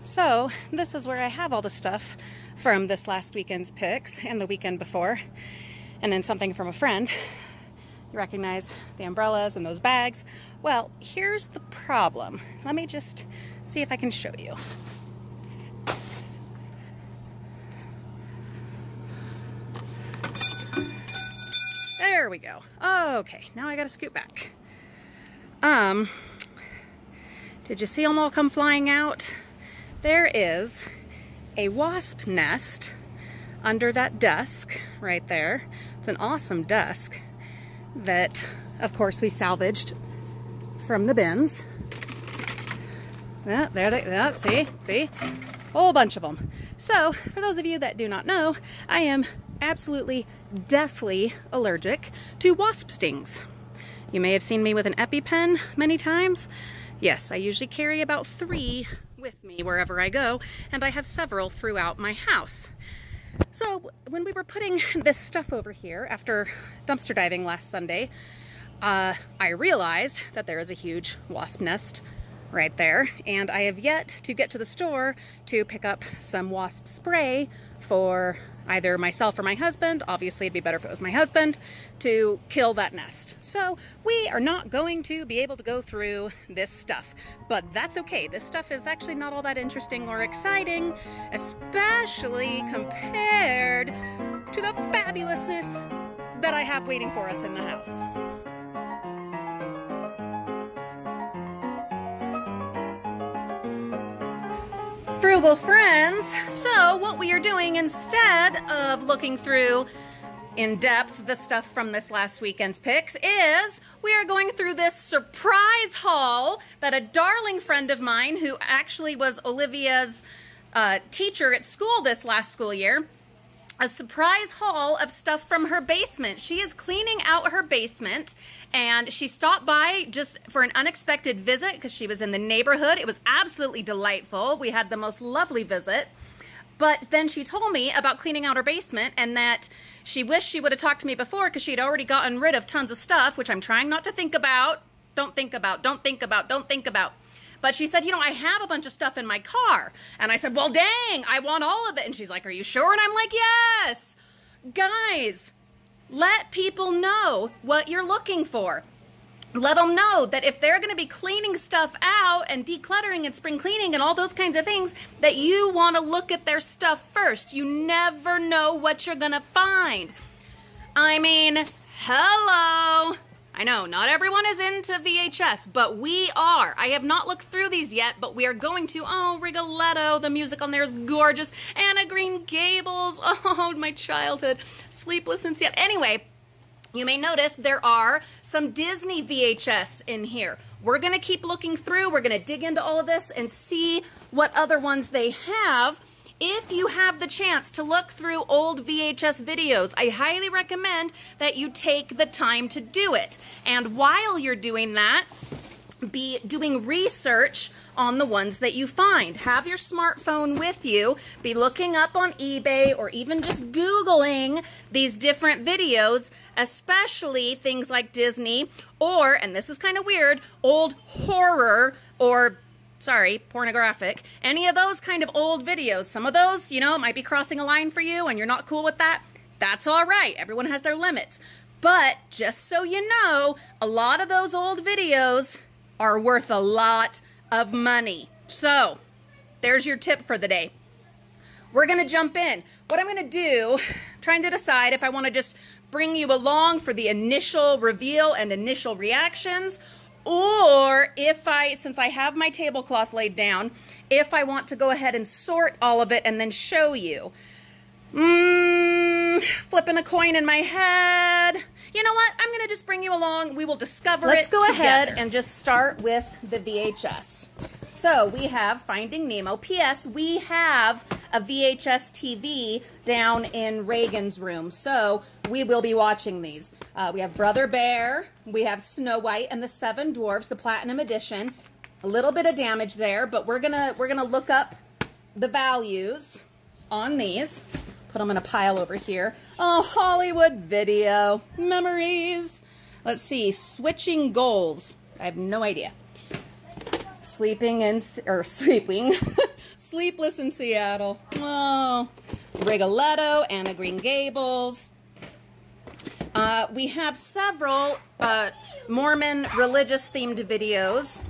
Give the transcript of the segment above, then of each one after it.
So this is where I have all the stuff from this last weekend's picks and the weekend before, and then something from a friend. You recognize the umbrellas and those bags. Well, here's the problem. Let me just see if I can show you. There we go. Okay, now I gotta scoot back. Did you see them all come flying out? There is a wasp nest under that desk right there. It's an awesome desk that, of course, we salvaged from the bins. Yeah, there they, see? Whole bunch of them. So, for those of you that do not know, I am absolutely deathly allergic to wasp stings. You may have seen me with an EpiPen many times. Yes, I usually carry about 3 with me wherever I go, and I have several throughout my house. So when we were putting this stuff over here after dumpster diving last Sunday, I realized that there is a huge wasp nest right there, and I have yet to get to the store to pick up some wasp spray for either myself or my husband. Obviously it'd be better if it was my husband, to kill that nest. So we are not going to be able to go through this stuff, but that's okay. This stuff is actually not all that interesting or exciting, especially compared to the fabulousness that I have waiting for us in the house. Frugal friends, so what we are doing instead of looking through in depth the stuff from this last weekend's picks is we are going through this surprise haul that a darling friend of mine, who actually was Olivia's teacher at school this last school year, a surprise haul of stuff from her basement. She is cleaning out her basement, and she stopped by just for an unexpected visit because she was in the neighborhood. It was absolutely delightful. We had the most lovely visit. But then she told me about cleaning out her basement and that she wished she would have talked to me before because she'd already gotten rid of tons of stuff, which I'm trying not to think about. Don't think about. But she said, you know, I have a bunch of stuff in my car. And I said, well, dang, I want all of it. And she's like, are you sure? And I'm like, yes. Guys, let people know what you're looking for. Let them know that if they're going to be cleaning stuff out and decluttering and spring cleaning and all those kinds of things, that you want to look at their stuff first. You never know what you're going to find. I mean, hello. I know, not everyone is into VHS, but we are. I have not looked through these yet, but we are going to. Oh, Rigoletto, the music on there is gorgeous. Anna Green Gables, oh, my childhood. Sleepless in Seattle. Anyway, you may notice there are some Disney VHS in here. We're going to keep looking through. We're going to dig into all of this and see what other ones they have. If you have the chance to look through old VHS videos, I highly recommend that you take the time to do it. And while you're doing that, be doing research on the ones that you find. Have your smartphone with you. Be looking up on eBay or even just Googling these different videos, especially things like Disney or, and this is kind of weird, old horror or sorry, pornographic, any of those kind of old videos. Some of those, you know, might be crossing a line for you and you're not cool with that. That's all right. Everyone has their limits. But just so you know, a lot of those old videos are worth a lot of money. So there's your tip for the day. We're going to jump in. What I'm going to do, trying to decide if I want to just bring you along for the initial reveal and initial reactions, or if since I have my tablecloth laid down, if I want to go ahead and sort all of it and then show you. Flipping a coin in my head. You know what? I'm going to just bring you along. We will discover it together. Let's go ahead and just start with the VHS. So we have Finding Nemo. P.S. We have a VHS TV down in Reagan's room, so we will be watching these. We have Brother Bear, we have Snow White and the Seven Dwarfs, the Platinum Edition. A little bit of damage there, but we're gonna look up the values on these. Put them in a pile over here. Oh, Hollywood Video memories. Let's see, Switching Goals. I have no idea. Sleepless in Seattle. Oh, Rigoletto, Anna Green Gables. We have several Mormon religious-themed videos,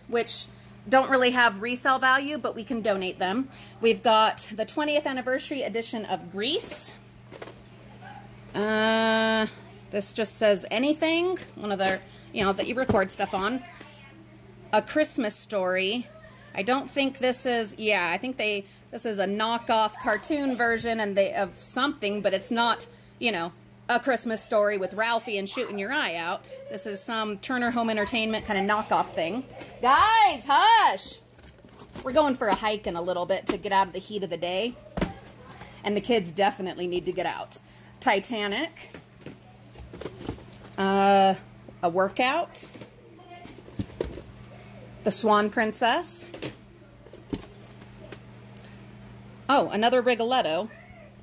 which don't really have resale value, but we can donate them. We've got the 20th anniversary edition of Grease. This just says anything, one of the, you know, that you record stuff on. A Christmas Story. I don't think this is, yeah, I think this is a knockoff cartoon version of something, but it's not, you know, A Christmas Story with Ralphie and shooting your eye out. This is some Turner Home Entertainment kind of knockoff thing. Guys, hush! We're going for a hike in a little bit to get out of the heat of the day. And the kids definitely need to get out. Titanic. A Workout. The Swan Princess. Oh, another Rigoletto.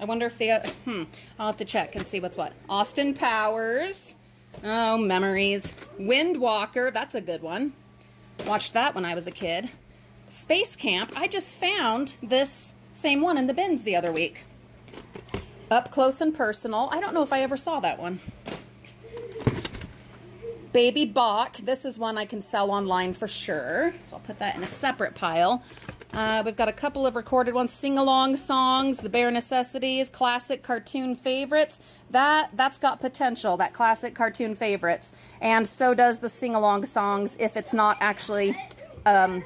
I wonder if they, I'll have to check and see what's what. Austin Powers. Oh, memories. Windwalker, that's a good one. Watched that when I was a kid. Space Camp, I just found this same one in the bins the other week. Up Close and Personal, I don't know if I ever saw that one. Baby Bach, this is one I can sell online for sure. So I'll put that in a separate pile. We've got a couple of recorded ones, sing-along songs, The Bare Necessities, classic cartoon favorites. That's got potential, that classic cartoon favorites. And so does the sing-along songs if it's not actually a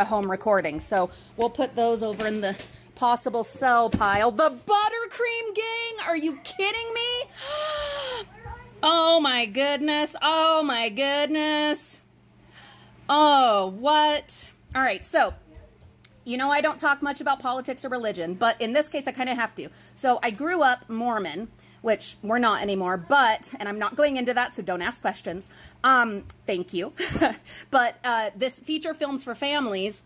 home recording. So we'll put those over in the possible sell pile. The Buttercream Gang, are you kidding me? Oh my goodness, oh my goodness. Oh, what? All right, so you know I don't talk much about politics or religion, but in this case I kind of have to. So I grew up Mormon, which we're not anymore, but, and I'm not going into that, so don't ask questions. Thank you. But this Feature Films for Families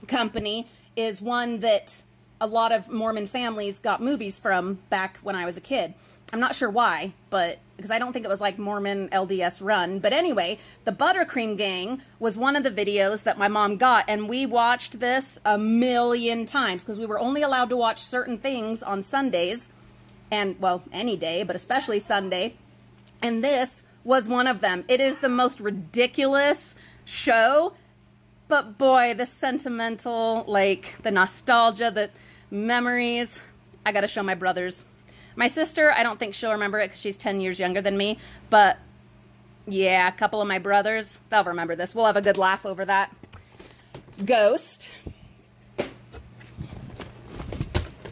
company is one that a lot of Mormon families got movies from back when I was a kid. I'm not sure why, but because I don't think it was like Mormon LDS run. But anyway, the Buttercream Gang was one of the videos that my mom got, and we watched this a million times because we were only allowed to watch certain things on Sundays, and, well, any day, but especially Sunday. And this was one of them. It is the most ridiculous show, but boy, the sentimental, like, the nostalgia, the memories. I gotta show my brothers. My sister, I don't think she'll remember it because she's 10 years younger than me, but yeah, a couple of my brothers, they'll remember this. We'll have a good laugh over that. Ghost.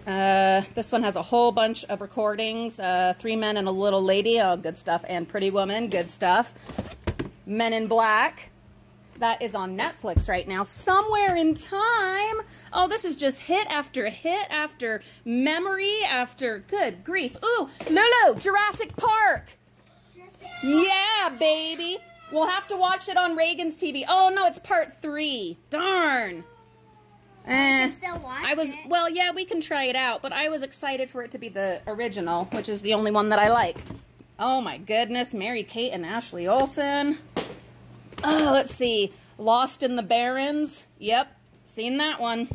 This one has a whole bunch of recordings. 3 Men and a Little Lady, oh, good stuff. And Pretty Woman, good stuff. Men in Black. That is on Netflix right now. Somewhere in Time. Oh, this is just hit after memory after, good grief. Ooh, Lulu, Jurassic Park. Yeah, baby. We'll have to watch it on Reagan's TV. Oh, no, it's part 3. Darn. Still watch it? Well, yeah, we can try it out, but I was excited for it to be the original, which is the only one that I like. Oh, my goodness. Mary-Kate and Ashley Olsen. Oh, let's see. Lost in the Barrens. Yep, seen that one.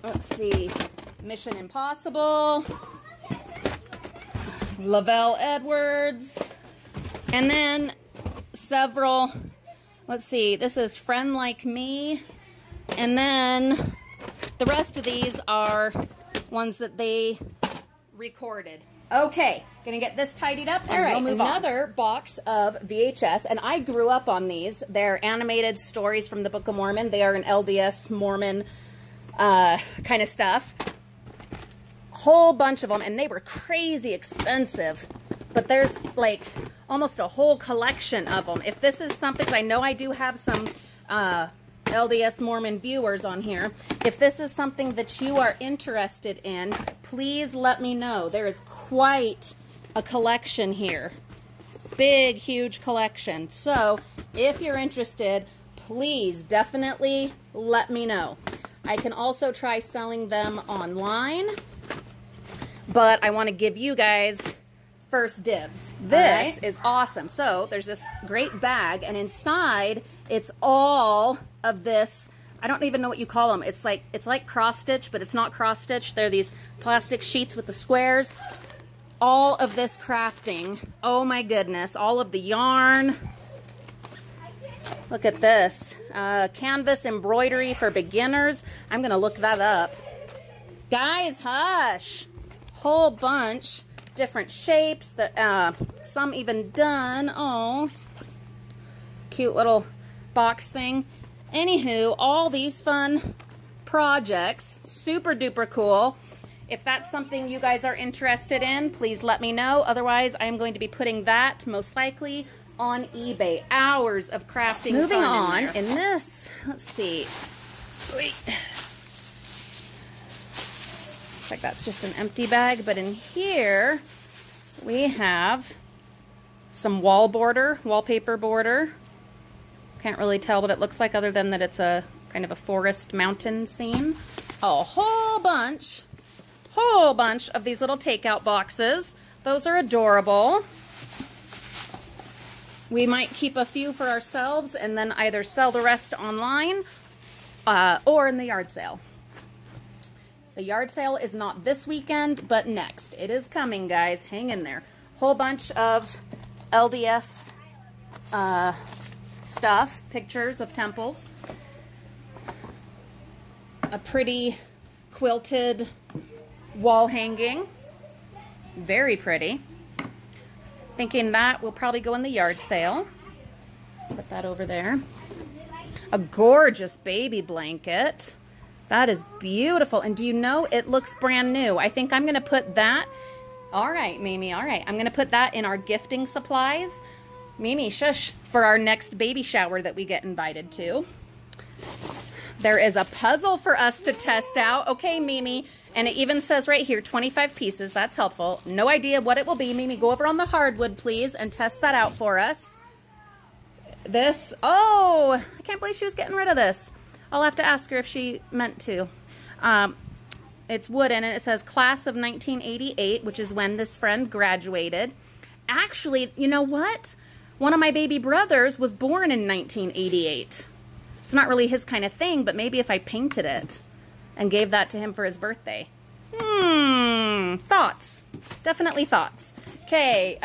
Let's see. Mission Impossible. Lavelle Edwards. And then several, let's see, this is Friend Like Me. And then the rest of these are ones that they recorded. Okay, gonna get this tidied up and we'll move on. Another box of VHS, and I grew up on these. They're animated stories from the Book of Mormon. They are an LDS Mormon kind of stuff. Whole bunch of them, and they were crazy expensive. But there's like almost a whole collection of them. If this is something, 'cause I know I do have some LDS Mormon viewers on here. If this is something that you are interested in, please let me know. There is quite a collection here. Big, huge collection. So if you're interested, please definitely let me know. I can also try selling them online, but I want to give you guys first dibs. This is awesome. So there's this great bag, and inside it's all of this. I don't even know what you call them. It's like cross stitch, but it's not cross stitch. They're these plastic sheets with the squares. All of this crafting. Oh my goodness. All of the yarn. Look at this. Canvas embroidery for beginners. I'm going to look that up. Guys, hush. Whole bunch. Different shapes. Some even done. Oh. Cute little box thing. Anywho, all these fun projects. Super duper cool. If that's something you guys are interested in, please let me know. Otherwise, I'm going to be putting that most likely on eBay. Hours of crafting. Moving on in this, let's see. Wait. Looks like that's just an empty bag, but in here we have some wallpaper border. Can't really tell what it looks like other than that it's a kind of a forest mountain scene. A whole bunch of these little takeout boxes. Those are adorable. We might keep a few for ourselves and then either sell the rest online or in the yard sale. The yard sale is not this weekend, but next. It is coming, guys. Hang in there. Whole bunch of LDS stuff, pictures of temples. A pretty quilted wall hanging. Very pretty. Thinking that will probably go in the yard sale. Put that over there. A gorgeous baby blanket. That is beautiful. And do you know, it looks brand new. I think I'm going to put that. All right, Mimi. All right. I'm going to put that in our gifting supplies. Mimi, shush. For our next baby shower that we get invited to. There is a puzzle for us to test out. Okay, Mimi. And it even says right here, 25 pieces. That's helpful. No idea what it will be. Mimi, go over on the hardwood, please, and test that out for us. This, oh, I can't believe she was getting rid of this. I'll have to ask her if she meant to. It's wooden, and it says class of 1988, which is when this friend graduated. Actually, you know what? One of my baby brothers was born in 1988. It's not really his kind of thing, but maybe if I painted it and gave that to him for his birthday. Thoughts. Definitely thoughts. Okay,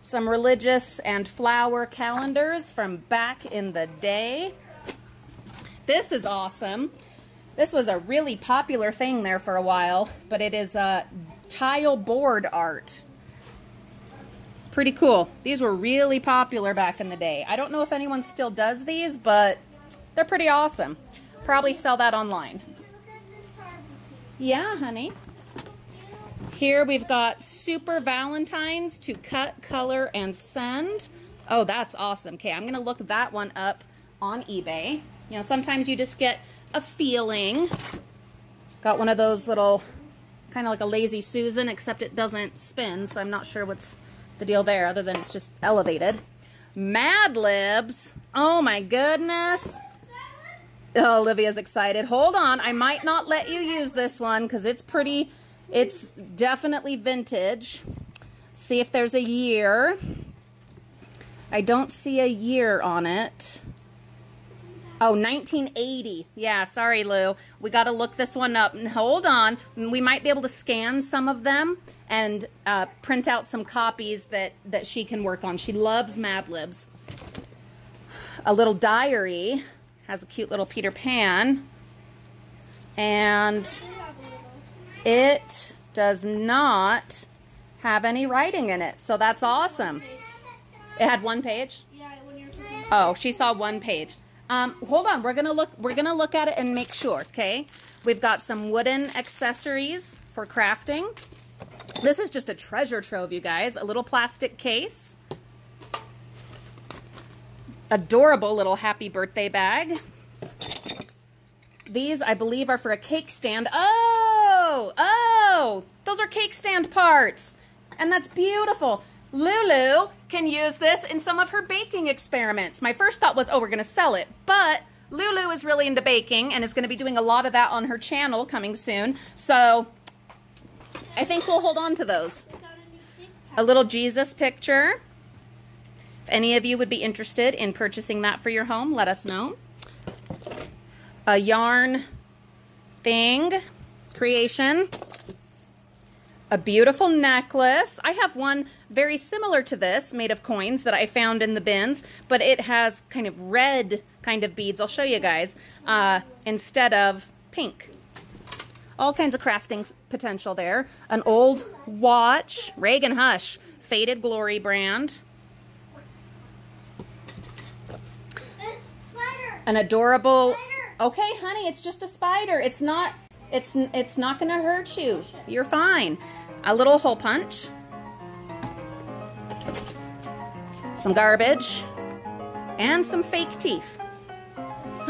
some religious and flower calendars from back in the day. This is awesome. This was a really popular thing there for a while, but it is tile board art. Pretty cool. These were really popular back in the day. I don't know if anyone still does these, but they're pretty awesome. Probably sell that online. Yeah, honey. Here we've got Super Valentines to cut, color, and send. Oh, that's awesome. Okay, I'm going to look that one up on eBay. You know, sometimes you just get a feeling. Got one of those little, kind of like a Lazy Susan, except it doesn't spin, so I'm not sure what's the deal there, other than it's just elevated. Mad Libs. Oh my goodness. Oh, Olivia's excited. Hold on. I might not let you use this one because it's pretty, it's definitely vintage. See if there's a year. I don't see a year on it. Oh, 1980. Yeah, sorry, Lou. We got to look this one up. Hold on. We might be able to scan some of them and print out some copies that she can work on. She loves Mad Libs. A little diary. Has a cute little Peter Pan. And it does not have any writing in it. So that's awesome. It had one page? Yeah, when you're talking. Oh, she saw one page. Hold on, we're gonna look at it and make sure, okay? We've got some wooden accessories for crafting. This is just a treasure trove, you guys. A little plastic case. Adorable little happy birthday bag. These, I believe, are for a cake stand. Oh, those are cake stand parts. And that's beautiful. Lulu can use this in some of her baking experiments. My first thought was, oh, we're going to sell it. But Lulu is really into baking and is going to be doing a lot of that on her channel coming soon. So I think we'll hold on to those. A little Jesus picture. If any of you would be interested in purchasing that for your home, let us know. A yarn thing, creation. A beautiful necklace. I have one very similar to this, made of coins, that I found in the bins, but it has kind of red kind of beads. I'll show you guys, instead of pink. All kinds of crafting potential there. An old watch, Reagan Hush, Faded Glory brand. Spider. An adorable, Spider. okay honey, it's just a spider. It's not gonna hurt you. You're fine. A little hole punch. Some garbage. And some fake teeth.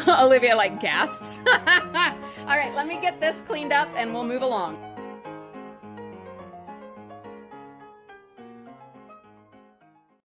Olivia like gasps. All right, let me get this cleaned up and we'll move along.